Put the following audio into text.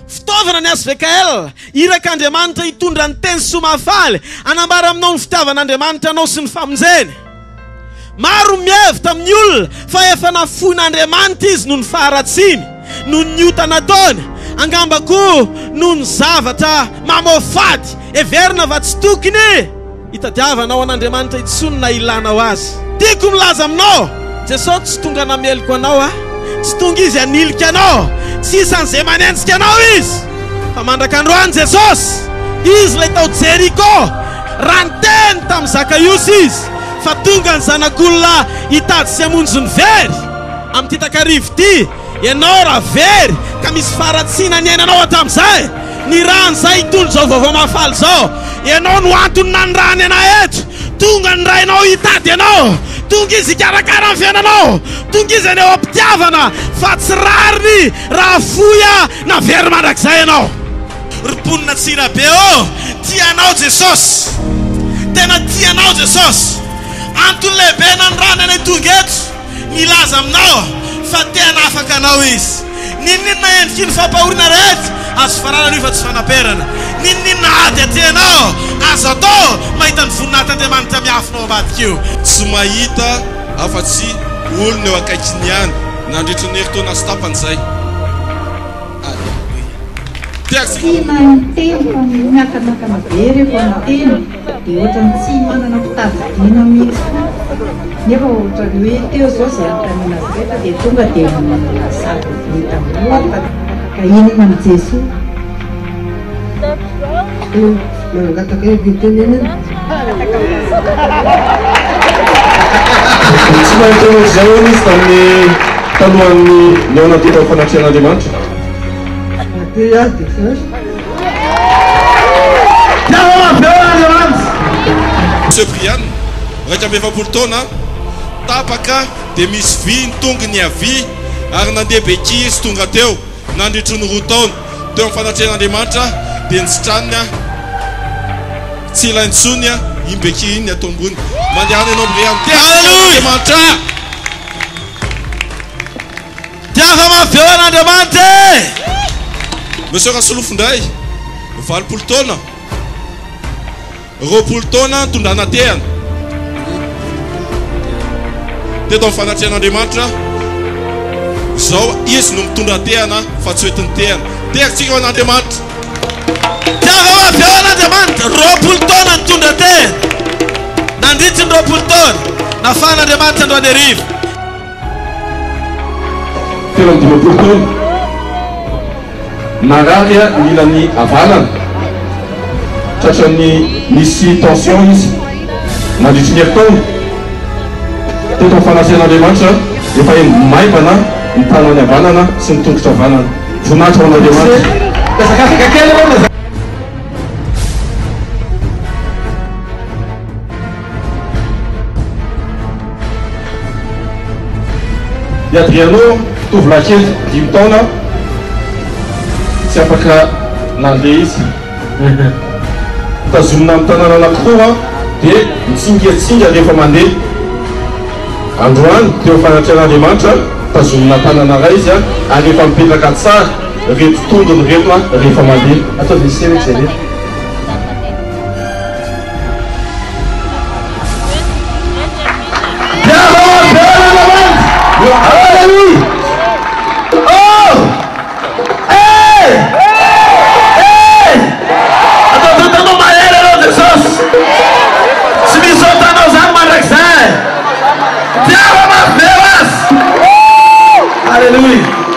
fitaovana ny SVKL iraka Andriamanitra hitondra ny teny somafaly anambara aminao ny fitiavan'Andriamanitra anao sy ny famonjeny. Maro mievitra amin'ny olona fa efa nafoin'Andriamanitra izy noho ny faharatsiny, noho ny ota nataony, angambako noho ny zavatra mamofady everina va tsy tokony hitadiavanao an'Andriamanitra itsony na ilanao azy. Tiako milaza aminao, Jesosy tsy tonga nameloko anao tsy tonga izy anilika anao, tsy isan'izay manenjika anao izy. Fa mandrak'androany Jesosy, izy lay tao Jeriko, raha ny teny tamin'ny Zakaios izy, fa tonga ny zanak'olona hitady sy hamonjy ny very. Amin'ity takarivo ity, ianao raha very ka misy faharatsiana ny ainanao hatramin'izay, ny rano zay hitondra zao vaovao mahafaly zao, ianao no antony na ny rany ana eto, tonga ny rainao hitady ianao, tonga izy hikarakara ny fiainanao, tonga izy aneo ampitiavana, fa tsy rariny raha foya na very mandrakizay ianao. Riponina tsira be tianao Jesosy, tena tianao Jesosy. Antony lehibe na ny rany any tonga eto milaza aminao fa tena afaka anao izy. Ninninna endriky ny fampahorina rehetra azo farana io fa tsy fanaperana, ninninna ady atenao azo atao mahita ny voninahit'Andriamanitra miafinao ambadika io. Tsy mahita afa-tsy olona eo akaikiny ihany nandritra ny herintaona sy tapan'izay. Tsy mahiteny fa miaka-makana be rehefa miteny dia ohatrany tsy manana fitadidiana mihitsy. Nefa ohatrany hoe teo zao izay anontaniana azy rehetra dia tonga dia sady vita amin'io ka inona amin'ny Jesosy. Mangataka hoe vitenenana. Tsy mahiteny izay hono izy tamin'ny talohan'ny leona tena fanatrehan'Andriamanitra. Sepriane, raika amby efapolo taona tapaka dia misy vy ny tongony avy ary nandeha beky izy tonga teo nandritry ny roa taona teo amin'ny fanatrehan'Andriamanitra dia nitsitranina tsy ilaintsony iny beky iny atao ambony mandehana ianao am'reany tean'Andriamanitra. Tiava maveo an'Andriamanitra. Monsieur Rasolofondray, 20 taona, 20 taona tondrana tehana. Teto amin'ny fanatrehan'Andriamanitra, zao izy no mitondra tehana fa tsy hoentin'ny tehana. Tehakitsika ho an'Andriamanitra. Tiava maveo an'Andriamanitra, 20 taona nitondra tehana. Nandritry ny 20 taona, nafan'Andriamanitra androany arivo. Tena ny 20 taona. Nararia mila ny avalana tratran'ny misy tension izy nandritry ny herintaona teto amin'ny fanatrehan'Andriamanitra efa maivana ny tanany avalana sy ny tongotra avalana. Voninahitra ho an'Andriamanitra. I Adriano tovolahy kely 5 taona tsy afaka nandeha izy tazomina amin'ny tanàna anankiroa dia mitsingatsinga rehefa mandeha. Androany teo fanatrehan'Andriamanitra tazomina tanàna ray izy ary rehefa mipetraka tsara reto tongony reto rehefa mandeha. Atao WC rehetra zay rehetra. Hallelujah.